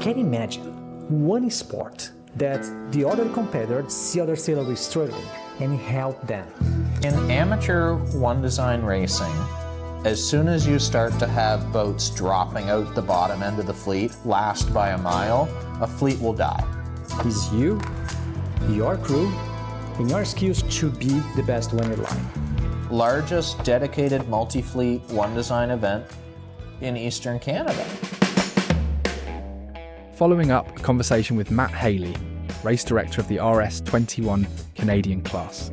can imagine one sport that the other competitor see other sailors struggling and help them. In amateur One Design racing, as soon as you start to have boats dropping out the bottom end of the fleet, last by a mile, a fleet will die. It's you, your crew, and your skills to be the best one in line. Largest dedicated multi-fleet One Design event in Eastern Canada. Following up a conversation with Matt Haley, race director of the RS21 Canadian class,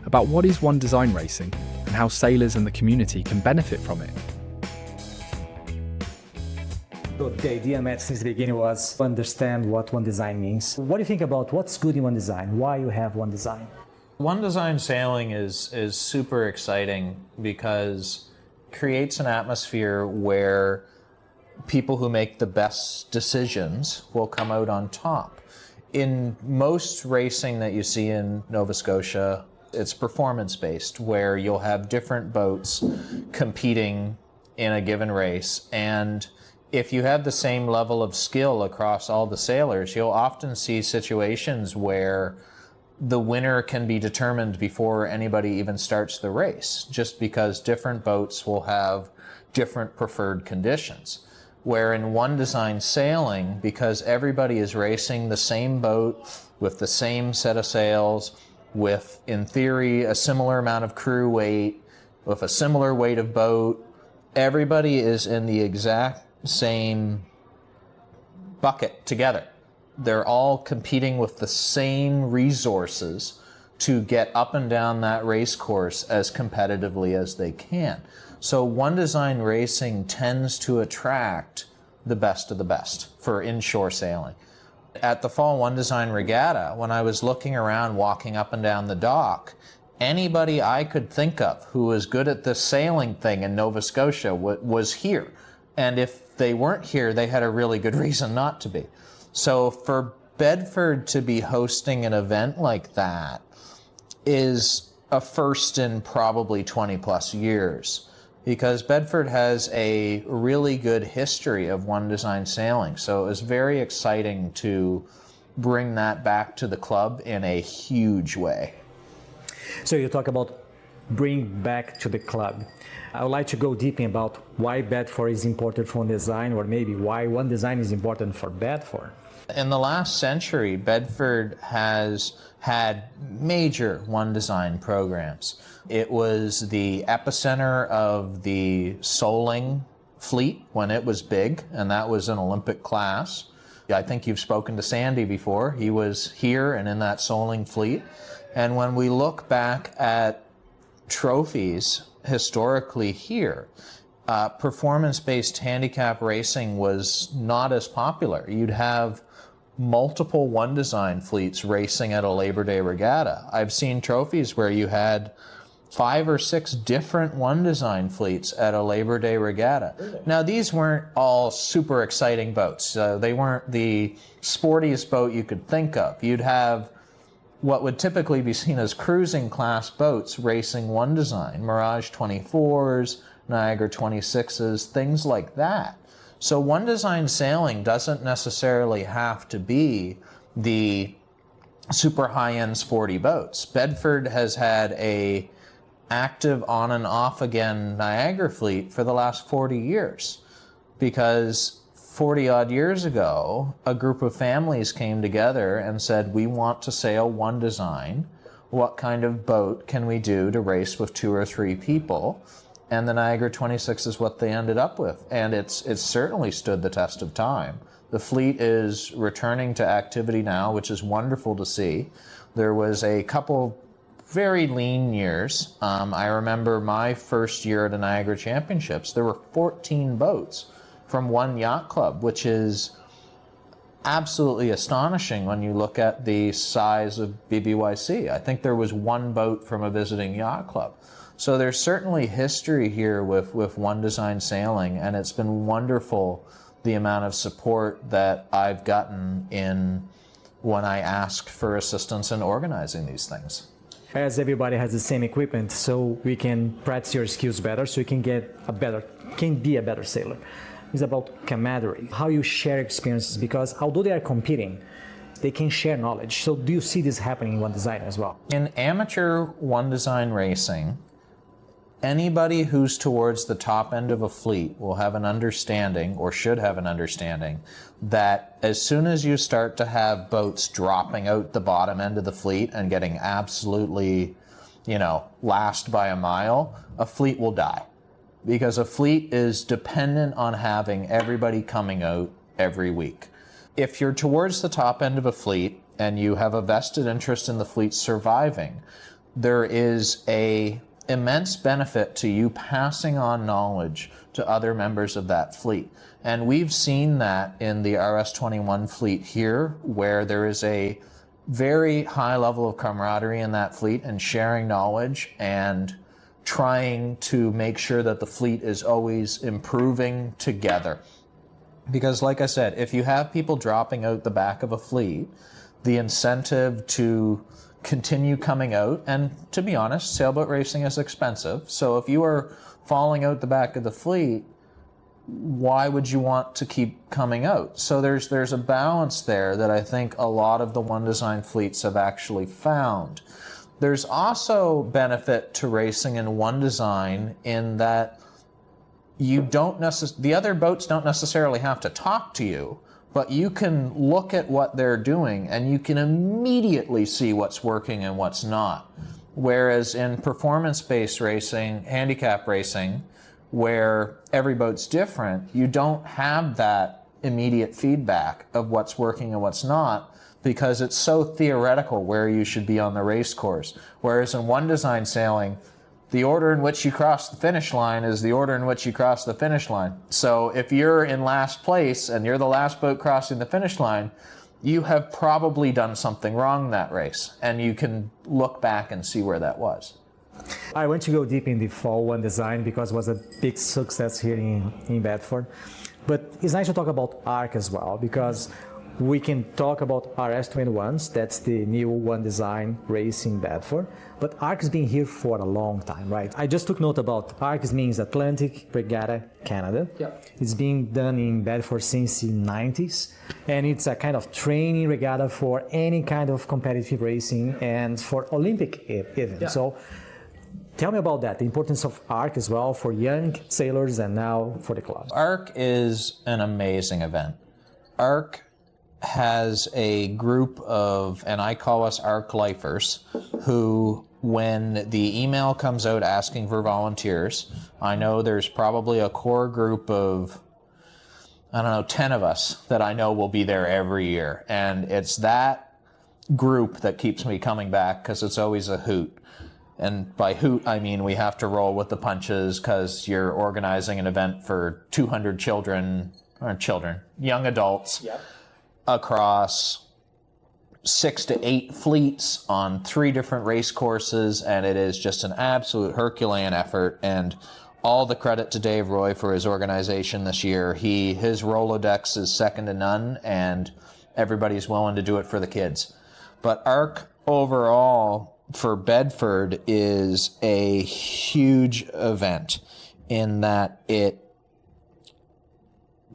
about what is One Design racing and how sailors and the community can benefit from it. So the idea, Matt, since the beginning was to understand what One Design means. What do you think about what's good in One Design? Why you have One Design? One Design sailing is super exciting because it creates an atmosphere where people who make the best decisions will come out on top. In most racing that you see in Nova Scotia, it's performance-based, where you'll have different boats competing in a given race. And if you have the same level of skill across all the sailors, you'll often see situations where the winner can be determined before anybody even starts the race, just because different boats will have different preferred conditions. Where in One Design sailing, because everybody is racing the same boat with the same set of sails, with, in theory, a similar amount of crew weight, with a similar weight of boat, everybody is in the exact same bucket together. They're all competing with the same resources to get up and down that race course as competitively as they can. So One Design racing tends to attract the best of the best for inshore sailing. At the Fall One Design Regatta, when I was looking around, walking up and down the dock, anybody I could think of who was good at this sailing thing in Nova Scotia was here. And if they weren't here, they had a really good reason not to be. So for Bedford to be hosting an event like that is a first in probably 20 plus years, because Bedford has a really good history of One Design sailing. So it was very exciting to bring that back to the club in a huge way. So you talk about bring back to the club. I would like to go deep in about why Bedford is important for One Design, or maybe why One Design is important for Bedford. In the last century, Bedford has had major One Design programs. It was the epicenter of the Soling fleet when it was big, and that was an Olympic class. I think you've spoken to Sandy before. He was here and in that Soling fleet. And when we look back at trophies historically here, performance-based handicap racing was not as popular. You'd have multiple One Design fleets racing at a Labor Day regatta. I've seen trophies where you had 5 or 6 different One Design fleets at a Labor Day regatta. Really? Now, these weren't all super exciting boats. They weren't the sportiest boat you could think of. You'd have what would typically be seen as cruising class boats racing One Design, Mirage 24s, Niagara 26s, things like that. So One Design sailing doesn't necessarily have to be the super high-end sporty boats. Bedford has had a active on and off again Niagara fleet for the last 40 years, because 40 odd years ago, a group of families came together and said, we want to sail One Design. What kind of boat can we do to race with 2 or 3 people? And the Niagara 26 is what they ended up with. And it's certainly stood the test of time. The fleet is returning to activity now, which is wonderful to see. There was a couple very lean years. I remember my first year at the Niagara Championships, there were 14 boats from one yacht club, which is absolutely astonishing when you look at the size of BBYC. I think there was 1 boat from a visiting yacht club. So there's certainly history here with One Design sailing, and it's been wonderful the amount of support that I've gotten in when I asked for assistance in organizing these things. As everybody has the same equipment, so we can practice your skills better, so you can be a better sailor. is about camaraderie, how you share experiences, because although they are competing, they can share knowledge. So do you see this happening in One Design as well? In amateur One Design racing, anybody who's towards the top end of a fleet will have an understanding, or should have an understanding, that as soon as you start to have boats dropping out the bottom end of the fleet and getting absolutely, last by a mile, a fleet will die. Because a fleet is dependent on having everybody coming out every week. If you're towards the top end of a fleet and you have a vested interest in the fleet surviving, there is a immense benefit to you passing on knowledge to other members of that fleet. And we've seen that in the RS-21 fleet here, where there is a very high level of camaraderie in that fleet and sharing knowledge and trying to make sure that the fleet is always improving together. Because like I said, if you have people dropping out the back of a fleet, the incentive to continue coming out, and to be honest, sailboat racing is expensive. So if you are falling out the back of the fleet, why would you want to keep coming out? So there's a balance there that I think a lot of the One Design fleets have actually found. There's also benefit to racing in One Design in that the other boats don't necessarily have to talk to you, but you can look at what they're doing and you can immediately see what's working and what's not. Whereas in performance-based racing, handicap racing, where every boat's different, you don't have that immediate feedback of what's working and what's not, because it's so theoretical where you should be on the race course. Whereas in One Design sailing, the order in which you cross the finish line is the order in which you cross the finish line. So if you're in last place and you're the last boat crossing the finish line, you have probably done something wrong that race, and you can look back and see where that was. I want to go deep in the Fall One Design because it was a big success here in Bedford. But it's nice to talk about ARC as well, because we can talk about RS-21s, that's the new One Design race in Bedford, but ARC has been here for a long time, right? I just took note about ARC means Atlantic Regatta Canada. Yep. It's been done in Bedford since the 90s, and it's a kind of training regatta for any kind of competitive racing and for Olympic events. Yeah. So tell me about that, the importance of ARC as well for young sailors and now for the club. ARC is an amazing event. ARC has a group of, and I call us ARC lifers, who, when the email comes out asking for volunteers, I know there's probably a core group of, 10 of us that I know will be there every year. And it's that group that keeps me coming back, because it's always a hoot. And by hoot, I mean we have to roll with the punches, because you're organizing an event for 200 young adults. Yep. Across 6 to 8 fleets on 3 different race courses, and it is just an absolute Herculean effort. And all the credit to Dave Roy for his organization this year. His Rolodex is second to none, and everybody's willing to do it for the kids. But ARC overall for Bedford is a huge event in that it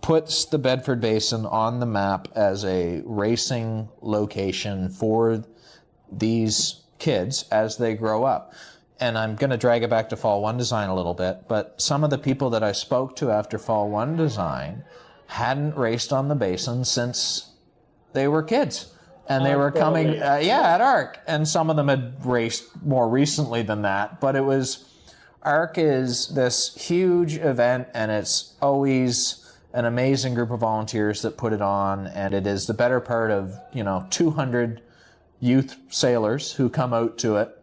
puts the Bedford Basin on the map as a racing location for these kids as they grow up. And I'm going to drag it back to Fall One Design a little bit, but some of the people that I spoke to after Fall One Design hadn't raced on the Basin since they were kids. And they were coming, at ARC. And some of them had raced more recently than that, but ARC is this huge event, and it's always an amazing group of volunteers that put it on, and it is the better part of 200 youth sailors who come out to it.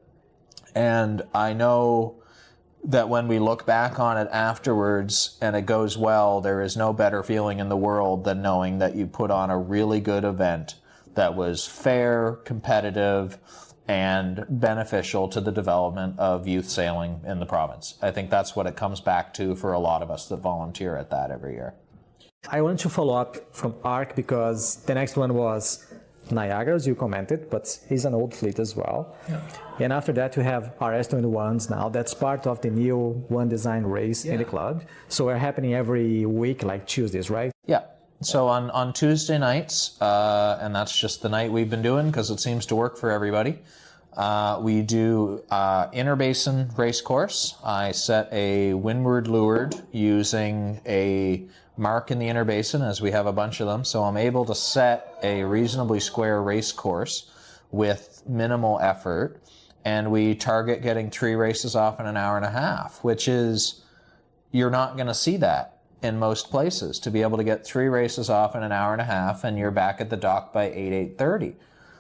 And I know that when we look back on it afterwards and it goes well, there is no better feeling in the world than knowing that you put on a really good event that was fair, competitive, and beneficial to the development of youth sailing in the province. I think that's what it comes back to for a lot of us that volunteer at that every year. I want to follow up from ARC because the next one was Niagara, as you commented, but it's an old fleet as well. Yeah. And after that, you have RS21s now. That's part of the new One Design race in the club. So we're happening every week, like Tuesdays, right? Yeah. So on Tuesday nights, and that's just the night we've been doing because it seems to work for everybody, we do interbasin race course. I set a windward leeward using a mark in the interbasin, as we have a bunch of them. So I'm able to set a reasonably square race course with minimal effort. And we target getting 3 races off in an hour and a half, which is, you're not going to see that in most places, to be able to get 3 races off in an hour and a half and you're back at the dock by 8:30.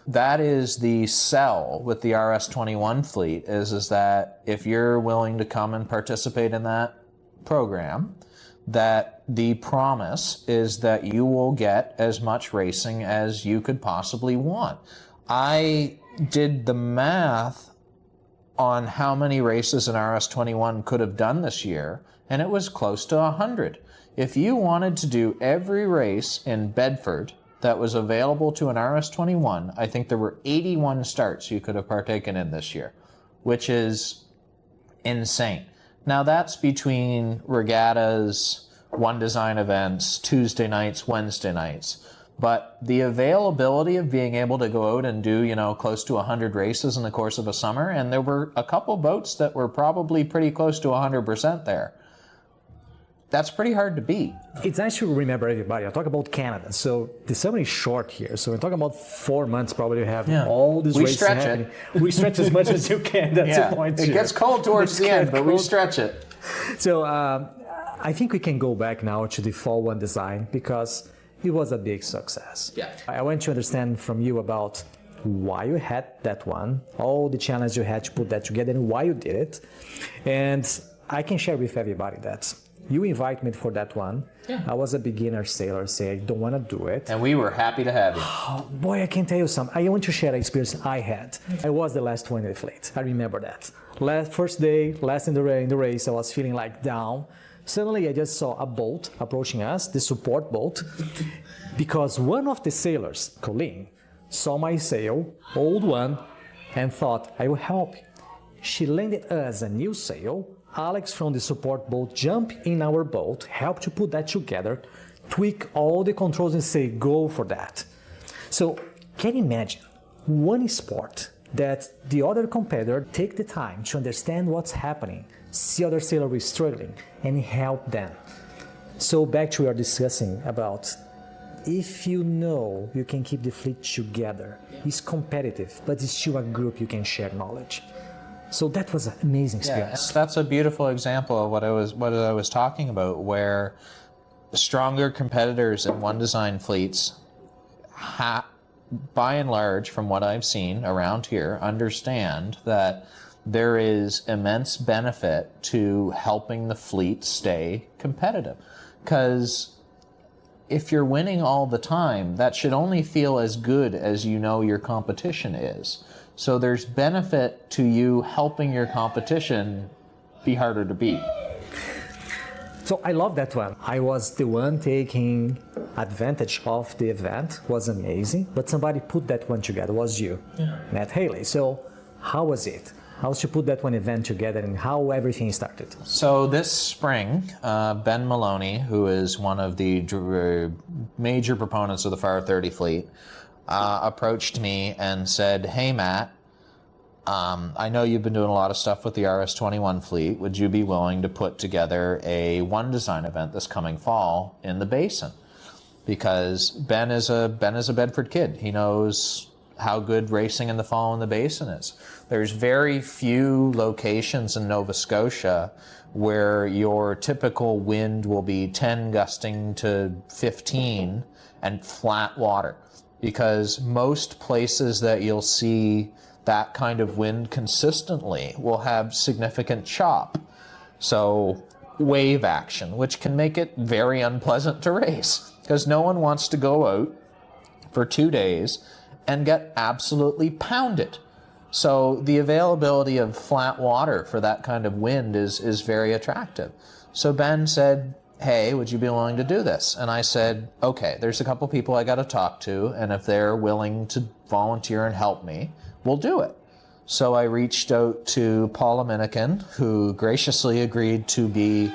That is the sell with the RS21 fleet, is that if you're willing to come and participate in that program, that the promise is that you will get as much racing as you could possibly want. I did the math on how many races an RS21 could have done this year, and it was close to 100. If you wanted to do every race in Bedford that was available to an RS21, I think there were 81 starts you could have partaken in this year, which is insane. Now that's between regattas, One Design events, Tuesday nights, Wednesday nights. But the availability of being able to go out and do, close to 100 races in the course of a summer, and there were a couple boats that were probably pretty close to 100% there. That's pretty hard to beat. It's nice to remember everybody. I talk about Canada. So the summer is short here. So we're talking about 4 months probably to have all these races happening. We stretch as much as you can. That's the point. It gets cold towards the end, but we stretch it. So I think we can go back now to the Fall One Design because it was a big success. Yeah. I want to understand from you about why you had that one, all the challenges you had to put that together and why you did it. And I can share with everybody that you invite me for that one. Yeah. I was a beginner sailor, say I don't want to do it. And we were happy to have you. Oh, boy, I can tell you something. I want to share an experience I had. I was the last one in the fleet. I remember that. First day, last in the race, I was feeling like down. Suddenly, I just saw a boat approaching us, the support boat, because one of the sailors, Colleen, saw my sail, old one, and thought, I will help. She lended us a new sail. Alex from the support boat jumped in our boat, helped to put that together, tweak all the controls and say, go for that. So can you imagine one sport that the other competitor take the time to understand what's happening, see other sailors struggling, and help them. So back to what we are discussing about, if you know you can keep the fleet together, it's competitive, but it's still a group you can share knowledge. So that was an amazing experience. Yeah, that's a beautiful example of what I was talking about, where stronger competitors in One Design fleets, by and large, from what I've seen around here, understand that there is immense benefit to helping the fleet stay competitive. Because if you're winning all the time, that should only feel as good as you know your competition is. So there's benefit to you helping your competition be harder to beat. So I love that one. I was the one taking advantage of the event. It was amazing. But somebody put that one together. It was you, Matt Haley. So how was it? How did you put that one event together and how everything started? So this spring, Ben Maloney, who is one of the major proponents of the FAR 30 fleet, approached me and said, hey Matt, I know you've been doing a lot of stuff with the RS21 fleet. Would you be willing to put together a One Design event this coming fall in the basin? Because Ben is a Bedford kid. He knows how good racing in the fall in the basin is. There's very few locations in Nova Scotia where your typical wind will be 10 gusting to 15 and flat water. Because most places that you'll see that kind of wind consistently will have significant chop. So wave action, which can make it very unpleasant to race. Because no one wants to go out for 2 days and get absolutely pounded. So the availability of flat water for that kind of wind is very attractive. So Ben said, hey, would you be willing to do this? And I said, okay, there's a couple people I got to talk to, and if they're willing to volunteer and help me, we'll do it. So I reached out to Paul Minikin, who graciously agreed to be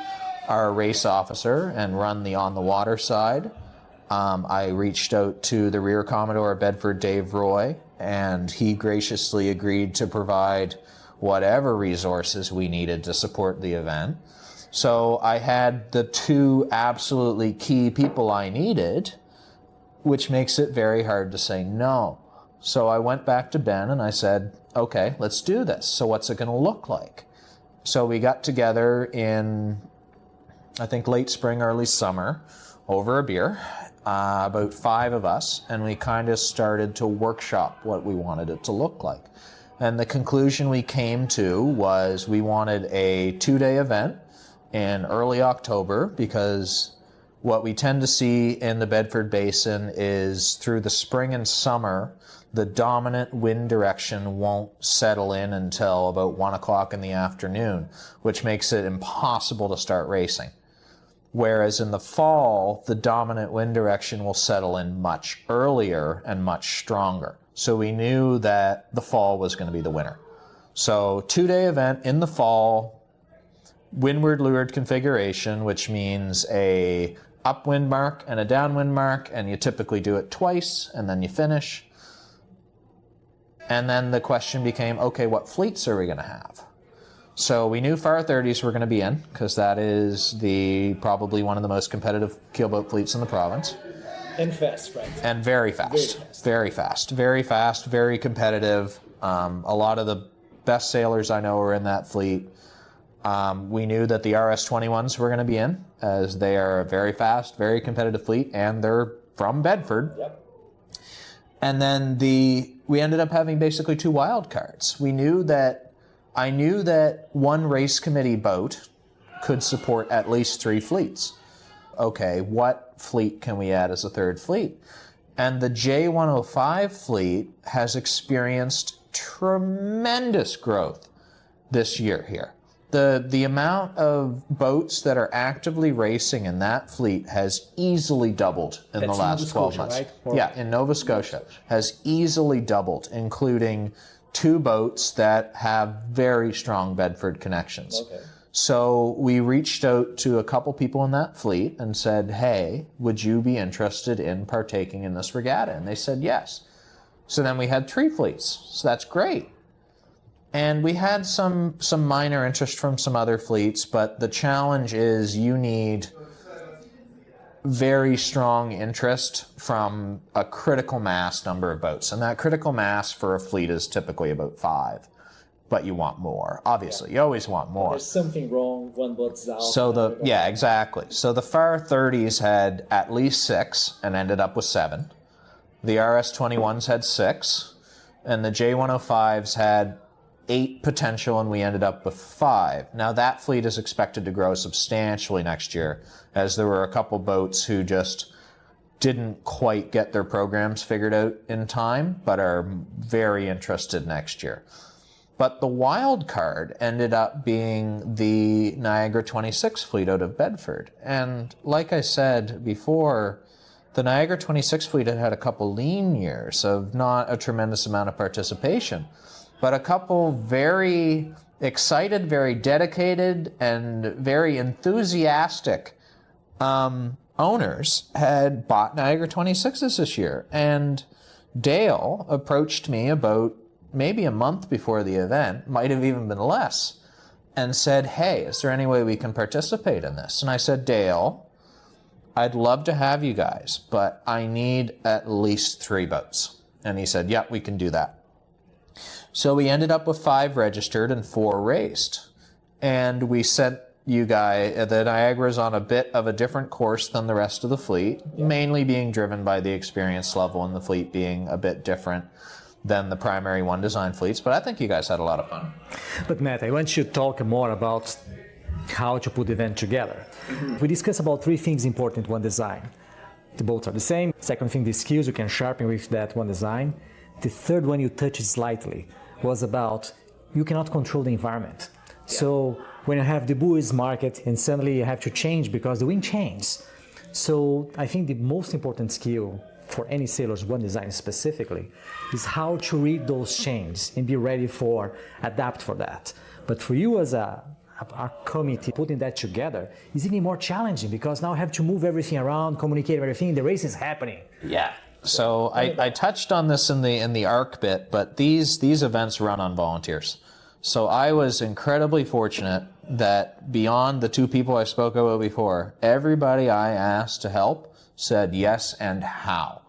our race officer and run the on the water side. I reached out to the Rear Commodore of Bedford, Dave Roy, and he graciously agreed to provide whatever resources we needed to support the event. So I had the two absolutely key people I needed, which makes it very hard to say no. So I went back to Ben and I said, okay, let's do this. So what's it going to look like? So we got together in, I think, late spring, early summer, over a beer, about 5 of us, and we kind of started to workshop what we wanted it to look like. And the conclusion we came to was we wanted a 2-day event in early October, because what we tend to see in the Bedford Basin is through the spring and summer, the dominant wind direction won't settle in until about 1 o'clock in the afternoon, which makes it impossible to start racing. Whereas in the fall, the dominant wind direction will settle in much earlier and much stronger. So we knew that the fall was going to be the winner. So 2-day event in the fall, windward leeward configuration, which means a upwind mark and a downwind mark, and you typically do it twice and then you finish. And then the question became, okay, what fleets are we going to have? So we knew Far 30s were going to be in, because that is probably one of the most competitive keelboat fleets in the province. And fast, right? And very fast. Very fast. Very fast, very competitive. A lot of the best sailors I know are in that fleet. We knew that the RS-21s were going to be in, as they are a very fast, very competitive fleet, and they're from Bedford. Yep. And then we ended up having basically 2 wild cards. I knew that one race committee boat could support at least 3 fleets. Okay, what fleet can we add as a 3rd fleet? And the J105 fleet has experienced tremendous growth this year here. The amount of boats that are actively racing in that fleet has easily doubled in the last 12 months. Right? Yeah, in Nova Scotia has easily doubled, including 2 boats that have very strong Bedford connections. Okay. So we reached out to a couple people in that fleet and said, hey, would you be interested in partaking in this regatta? And they said yes. So then we had 3 fleets. So that's great. And we had some minor interest from some other fleets, but the challenge is you need very strong interest from a critical mass number of boats. And that critical mass for a fleet is typically about 5. But you want more. Obviously, you always want more. There's something wrong, one boat's out. So exactly. So the Far 30s had at least 6 and ended up with 7. The RS-21s had 6, and the J105s had 8 potential, and we ended up with 5. Now that fleet is expected to grow substantially next year, as there were a couple boats who just didn't quite get their programs figured out in time, but are very interested next year. But the wild card ended up being the Niagara 26 fleet out of Bedford. And like I said before, the Niagara 26 fleet had a couple lean years of not a tremendous amount of participation, but a couple very excited, very dedicated, and very enthusiastic owners had bought Niagara 26s this year. And Dale approached me about maybe a month before the event, might have even been less, and said, hey, is there any way we can participate in this? And I said, Dale, I'd love to have you guys, but I need at least 3 boats. And he said, yep, we can do that. So we ended up with 5 registered and 4 raced. And we sent you guys, the Niagara's on a bit of a different course than the rest of the fleet, mainly being driven by the experience level and the fleet being a bit different than the primary One Design fleets, but I think you guys had a lot of fun. But Matt, I want you to talk more about how to put the event together. Mm-hmm. We discussed about 3 things important in One Design. The boats are the same. Second thing, the skills you can sharpen with that One Design. The third one you touched slightly was about you cannot control the environment. So when you have the buoys market and suddenly you have to change because the wind changes. So I think the most important skill for any sailors, one design specifically, is how to read those changes and be ready for adapt for that. But for you as a committee putting that together is even more challenging because now I have to move everything around, communicate everything. The race is happening. Yeah. So I touched on this in the ARC bit, but these events run on volunteers. So I was incredibly fortunate that beyond the two people I spoke about before, everybody I asked to help said yes and how,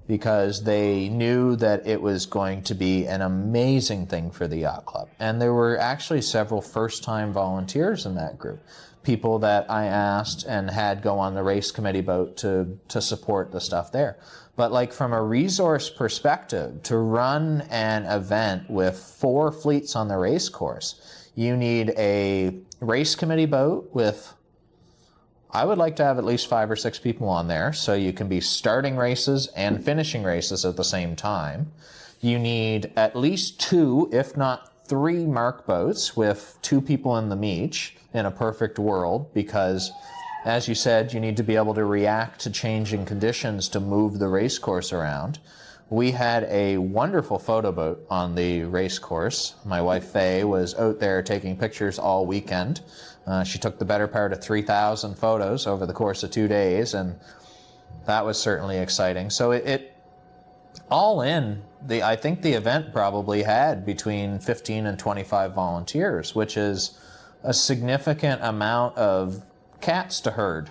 because they knew that it was going to be an amazing thing for the yacht club. And there were actually several first-time volunteers in that group, people that I asked and had go on the race committee boat to support the stuff there. But like from a resource perspective, to run an event with 4 fleets on the race course, you need a race committee boat with, I would like to have at least 5 or 6 people on there so you can be starting races and finishing races at the same time. You need at least 2, if not 3 mark boats with 2 people in the meech in a perfect world, because as you said, you need to be able to react to changing conditions to move the race course around. We had a wonderful photo boat on the race course. My wife Fay was out there taking pictures all weekend. She took the better part of 3,000 photos over the course of 2 days, and that was certainly exciting. So it all in, I think the event probably had between 15 and 25 volunteers, which is a significant amount of cats to herd.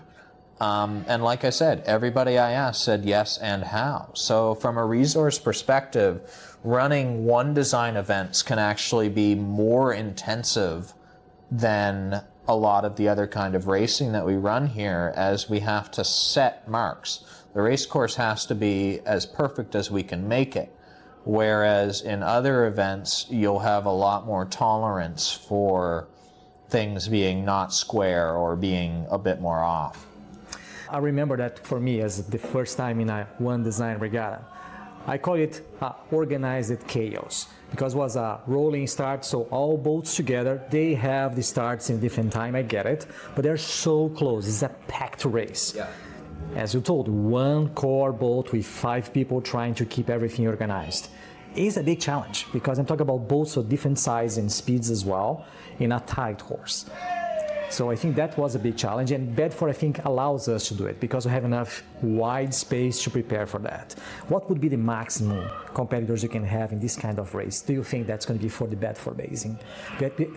And like I said, everybody I asked said yes and how. So from a resource perspective, running one design events can actually be more intensive than a lot of the other kind of racing that we run here, as we have to set marks. The race course has to be as perfect as we can make it. Whereas in other events, you'll have a lot more tolerance for things being not square or being a bit more off. I remember that for me as the first time in a one design regatta, I call it organized chaos, because it was a rolling start, so all boats together, they have the starts in different time, I get it, but they're so close, it's a packed race. Yeah. As you told, one core boat with 5 people trying to keep everything organized is a big challenge, because I'm talking about boats of different size and speeds as well in a tight course. So I think that was a big challenge, and Bedford, I think, allows us to do it because we have enough wide space to prepare for that. What would be the maximum competitors you can have in this kind of race? Do you think that's going to be for the Bedford Basin?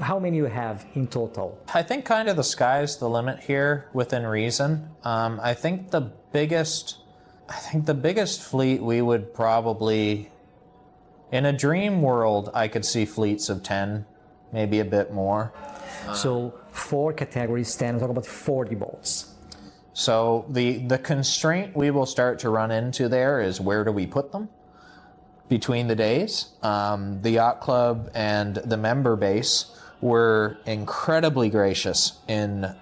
How many you have in total? I think kind of the sky's the limit here within reason. I think the biggest fleet we would probably, in a dream world, I could see fleets of 10, maybe a bit more. So 4 categories, 10, talk about 40 boats. So the constraint we will start to run into there is, where do we put them between the days? The yacht club and the member base were incredibly gracious in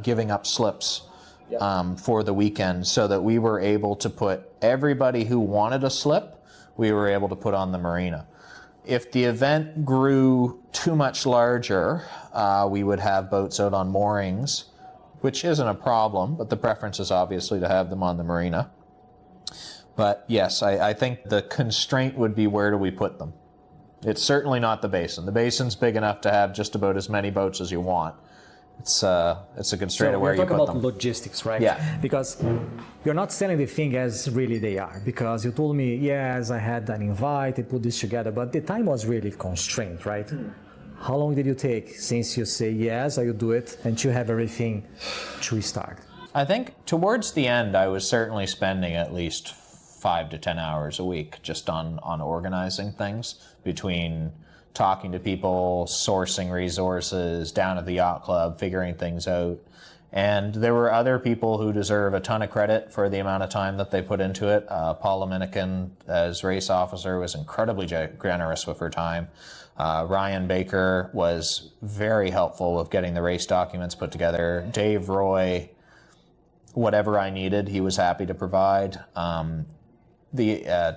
giving up slips for the weekend, so that we were able to put everybody who wanted a slip, we were able to put on the marina. If the event grew too much larger, we would have boats out on moorings, which isn't a problem, but the preference is obviously to have them on the marina. But yes, I think the constraint would be, where do we put them? It's certainly not the basin. The basin's big enough to have just about as many boats as you want. It's a constraint of where you put them. We're talking about logistics, right? Yeah. Because you're not selling the thing as really they are. Because you told me, yes, I had an invite, I put this together, but the time was really constrained, right? How long did you take since you say yes, I will do it, and you have everything to start? I think towards the end, I was certainly spending at least 5 to 10 hours a week just on organizing things, between talking to people, sourcing resources, down at the yacht club, figuring things out. And there were other people who deserve a ton of credit for the amount of time that they put into it. Paula Minikin, as race officer, was incredibly generous with her time. Ryan Baker was very helpful with getting the race documents put together. Dave Roy, whatever I needed, he was happy to provide.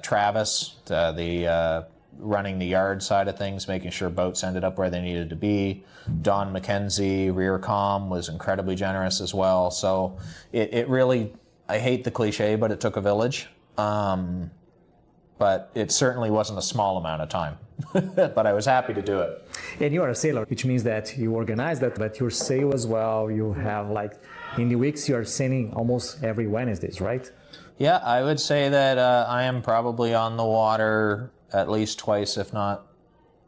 Travis, the running the yard side of things, making sure boats ended up where they needed to be. Don McKenzie, rear comm, was incredibly generous as well. So it really, I hate the cliche, but it took a village. But it certainly wasn't a small amount of time. But I was happy to do it. And you are a sailor, which means that you organize that, but you sail as well. You have like, in the weeks you are sailing almost every Wednesdays, right? Yeah, I would say that I am probably on the water at least twice, if not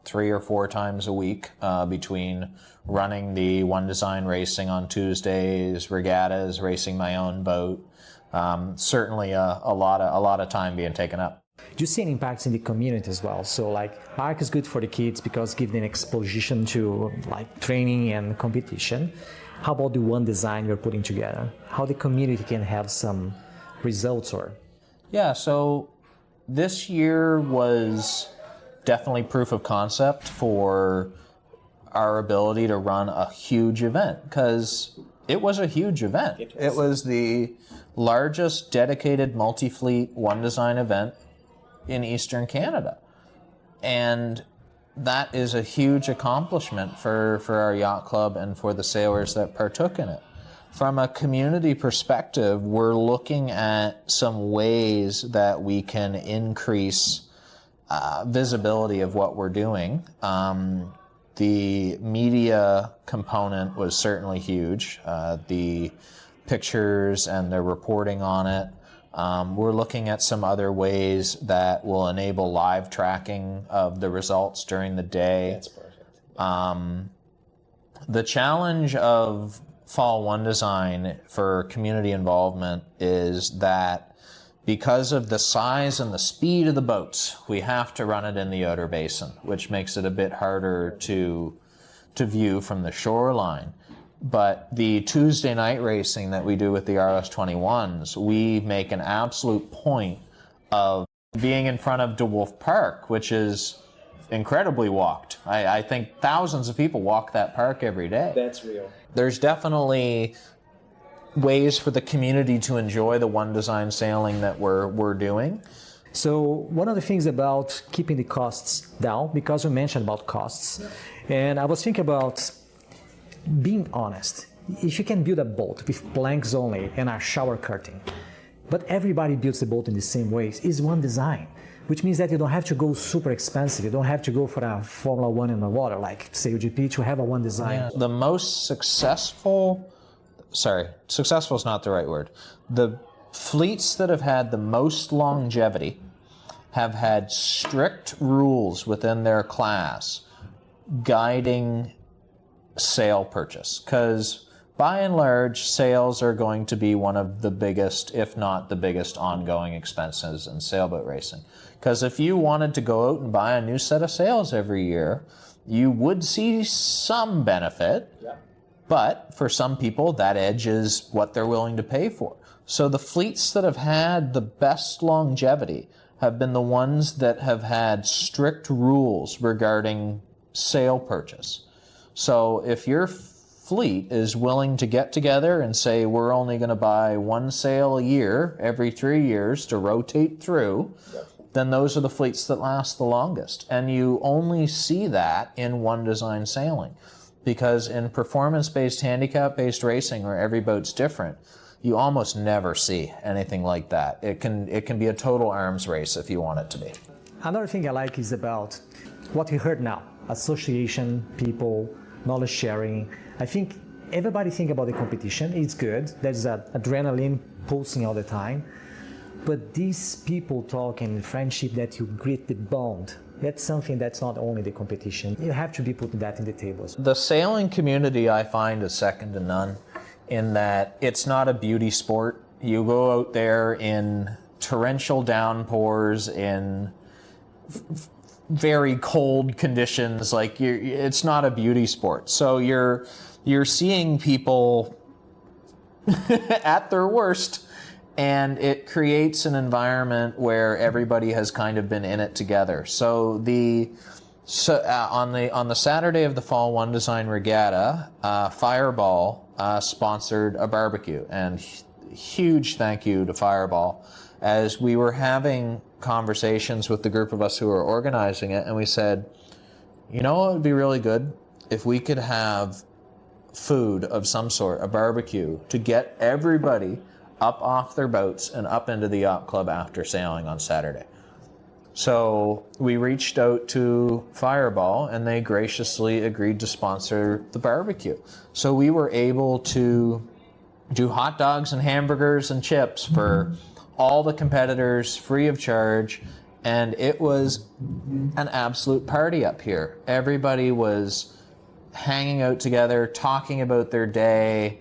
3 or 4 times a week, between running the One Design racing on Tuesdays, regattas, racing my own boat. Certainly a lot of time being taken up. Do you see any impacts in the community as well? So like ARC is good for the kids because give them exposition to like training and competition. How about the One Design you're putting together? How the community can have some results or? Yeah, so this year was definitely proof of concept for our ability to run a huge event, because it was a huge event. It was the largest dedicated multi-fleet One Design event in Eastern Canada. And that is a huge accomplishment for our yacht club and for the sailors that partook in it. From a community perspective, we're looking at some ways that we can increase visibility of what we're doing. The media component was certainly huge. The pictures and the reporting on it. We're looking at some other ways that will enable live tracking of the results during the day. That's perfect. The challenge of Fall One Design for community involvement is that because of the size and the speed of the boats, we have to run it in the outer basin, which makes it a bit harder to view from the shoreline. But the Tuesday night racing that we do with the RS-21s, we make an absolute point of being in front of DeWolf Park, which is incredibly walked. I think thousands of people walk that park every day. That's real. There's definitely ways for the community to enjoy the One Design sailing that we're doing. So one of the things about keeping the costs down, because you mentioned about costs, and I was thinking about being honest. If you can build a boat with planks only and a shower curtain, but everybody builds the boat in the same way, is One Design, which means that you don't have to go super expensive. You don't have to go for a Formula One in the water, like SailGP, to have a One Design. Yeah. The most successful is not the right word. The fleets that have had the most longevity have had strict rules within their class guiding sail purchase, because by and large, sails are going to be one of the biggest, if not the biggest, ongoing expenses in sailboat racing. Because if you wanted to go out and buy a new set of sails every year, you would see some benefit, but for some people, that edge is what they're willing to pay for. So the fleets that have had the best longevity have been the ones that have had strict rules regarding sail purchase. So if your fleet is willing to get together and say, we're only going to buy one sail a year every 3 years to rotate through, then those are the fleets that last the longest. And you only see that in One Design sailing, because in performance-based, handicap-based racing, where every boat's different, you almost never see anything like that. It can be a total arms race if you want it to be. Another thing I like is about what we heard now, association, people, knowledge sharing. I think everybody think about the competition. It's good. There's that adrenaline pulsing all the time. But these people talk and friendship that you create the bond, that's something that's not only the competition. You have to be putting that in the tables. The sailing community, I find, is second to none in that it's not a beauty sport. You go out there in torrential downpours, in very cold conditions, like it's not a beauty sport. So you're seeing people at their worst, and it creates an environment where everybody has kind of been in it together. So on the Saturday of the Fall One Design Regatta, Fireball sponsored a barbecue, and huge thank you to Fireball, as we were having conversations with the group of us who were organizing it, and we said, you know what would be really good? If we could have food of some sort, a barbecue, to get everybody up off their boats and up into the yacht club after sailing on Saturday. So we reached out to Fireball, and they graciously agreed to sponsor the barbecue. So we were able to do hot dogs and hamburgers and chips for all the competitors free of charge, and it was an absolute party up here. Everybody was hanging out together, talking about their day,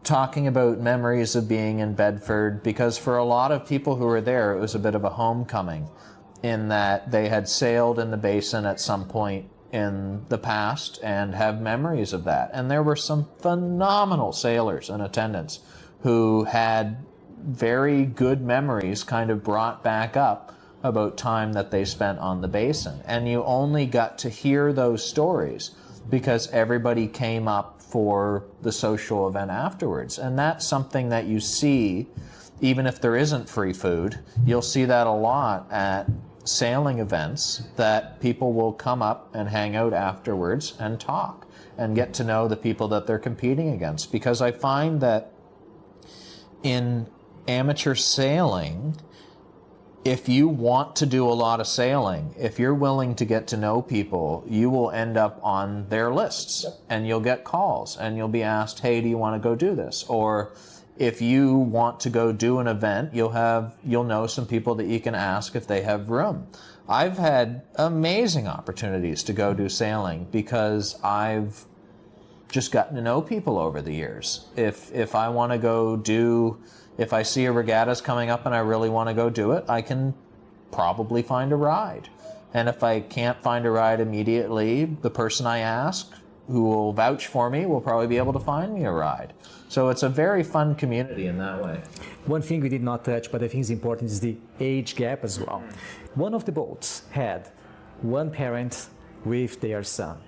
talking about memories of being in Bedford, because for a lot of people who were there, it was a bit of a homecoming, in that they had sailed in the basin at some point in the past and have memories of that. And there were some phenomenal sailors in attendance who had very good memories kind of brought back up about time that they spent on the basin. And you only got to hear those stories because everybody came up for the social event afterwards. And that's something that you see, even if there isn't free food, you'll see that a lot at sailing events, that people will come up and hang out afterwards and talk and get to know the people that they're competing against. Because I find that in amateur sailing, if you want to do a lot of sailing, if you're willing to get to know people, you will end up on their lists. Yep. And you'll get calls and you'll be asked, hey, do you want to go do this? Or if you want to go do an event, you'll know some people that you can ask if they have room. I've had amazing opportunities to go do sailing because I've just gotten to know people over the years. If I want to go do, if I see a regatta's coming up and I really want to go do it, I can probably find a ride. And if I can't find a ride immediately, the person I ask, who will vouch for me, will probably be able to find me a ride. So it's a very fun community in that way. One thing we did not touch, but I think is important, is the age gap as well. One of the boats had one parent with their son,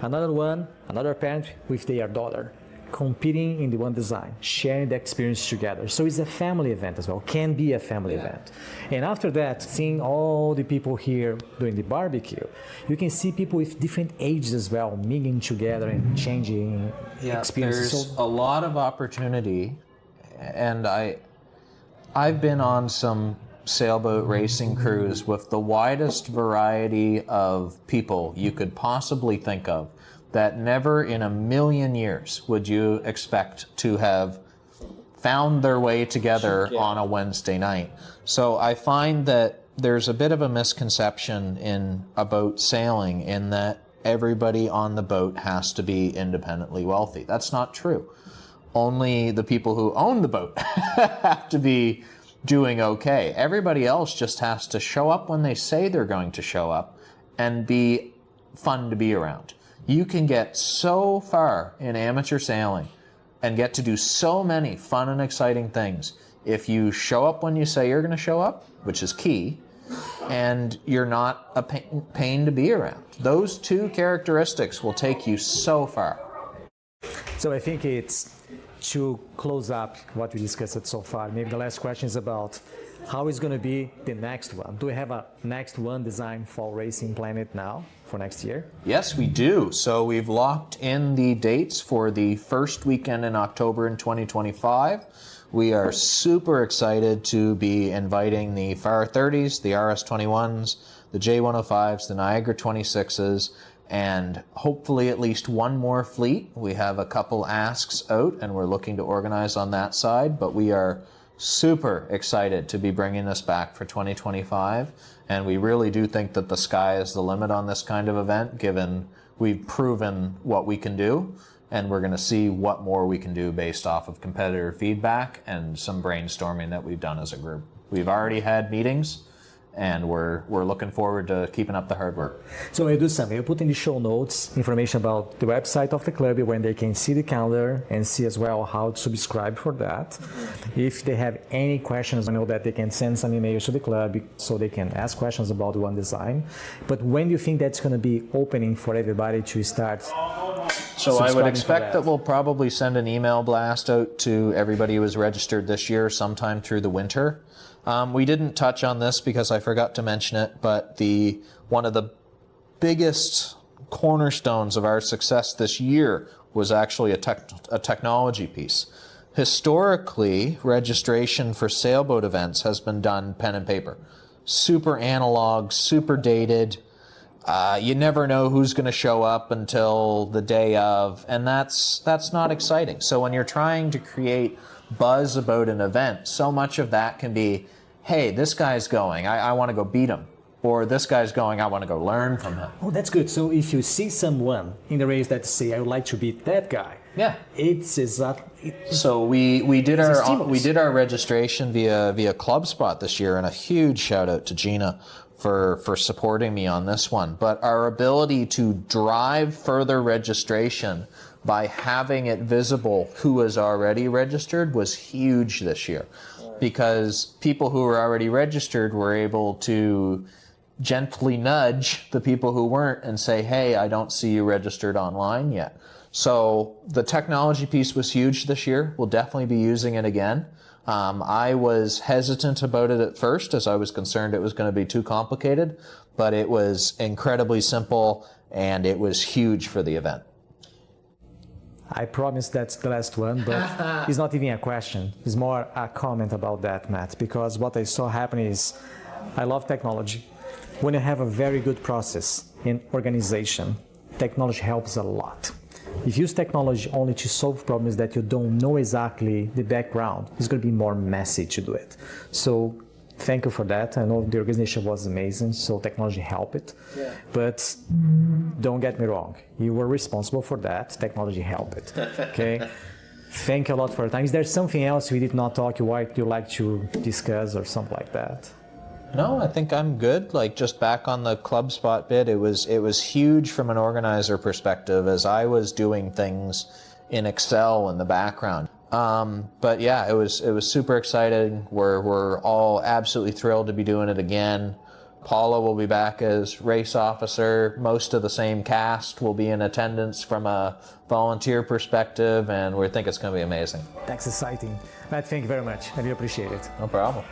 another parent with their daughter, competing in the one design, sharing the experience together. So it's a family event as well, can be a family event. And after that, seeing all the people here doing the barbecue, you can see people with different ages as well, mingling together and changing experiences. There's a lot of opportunity, and I've been on some sailboat racing crews with the widest variety of people you could possibly think of, that never in a million years would you expect to have found their way together on a Wednesday night. So I find that there's a bit of a misconception about sailing in that everybody on the boat has to be independently wealthy. That's not true. Only the people who own the boat have to be doing okay. Everybody else just has to show up when they say they're going to show up and be fun to be around. You can get so far in amateur sailing and get to do so many fun and exciting things if you show up when you say you're going to show up, which is key, and you're not a pain to be around. Those two characteristics will take you so far. So I think it's to close up what we discussed so far. Maybe the last question is about how is going to be the next one. Do we have a next one design fall racing planned now for next year? Yes, we do. So we've locked in the dates for the first weekend in October in 2025. We are super excited to be inviting the FAR 30s, the RS 21s, the J105s, the Niagara 26s, and hopefully at least one more fleet. We have a couple asks out and we're looking to organize on that side, but we are super excited to be bringing this back for 2025, and we really do think that the sky is the limit on this kind of event, given we've proven what we can do, and we're going to see what more we can do based off of competitor feedback and some brainstorming that we've done as a group. We've already had meetings, and we're looking forward to keeping up the hard work. So we'll do something. We'll put in the show notes information about the website of the club when they can see the calendar and see as well how to subscribe for that. If they have any questions, I know that they can send some emails to the club so they can ask questions about One Design. But when do you think that's going to be opening for everybody to start? So I would expect that we'll probably send an email blast out to everybody who was registered this year sometime through the winter. We didn't touch on this because I forgot to mention it, but one of the biggest cornerstones of our success this year was actually a technology piece. Historically, registration for sailboat events has been done pen and paper. Super analog, super dated. You never know who's going to show up until the day of, and that's not exciting. So when you're trying to create buzz about an event, so much of that can be, hey, this guy's going, I want to go beat him. Or this guy's going, I want to go learn from him. Oh, that's good. So if you see someone in the race that say, I would like to beat that guy, yeah, it's exactly. So we did our registration via Club Spot this year, and a huge shout out to Gina for supporting me on this one. But our ability to drive further registration by having it visible who is already registered was huge this year, because people who were already registered were able to gently nudge the people who weren't and say, hey, I don't see you registered online yet. So the technology piece was huge this year. We'll definitely be using it again. I was hesitant about it at first, as I was concerned it was going to be too complicated, but it was incredibly simple and it was huge for the event. I promise that's the last one, but it's not even a question. It's more a comment about that, Matt, because what I saw happen is I love technology. When you have a very good process in organization, technology helps a lot. If you use technology only to solve problems that you don't know exactly the background, it's going to be more messy to do it. So thank you for that. I know the organization was amazing, so technology helped it. Yeah. But don't get me wrong. You were responsible for that. Technology helped it. Okay? Thank you a lot for your time. Is there something else we did not talk about you'd like to discuss or something like that? No, I think I'm good. Like, just back on the Club Spot bit, it was huge from an organizer perspective, as I was doing things in Excel in the background. But yeah, it was super exciting. We're all absolutely thrilled to be doing it again. Paula will be back as race officer. Most of the same cast will be in attendance from a volunteer perspective, and we think it's going to be amazing. That's exciting. Matt, thank you very much. I really appreciate it. No problem.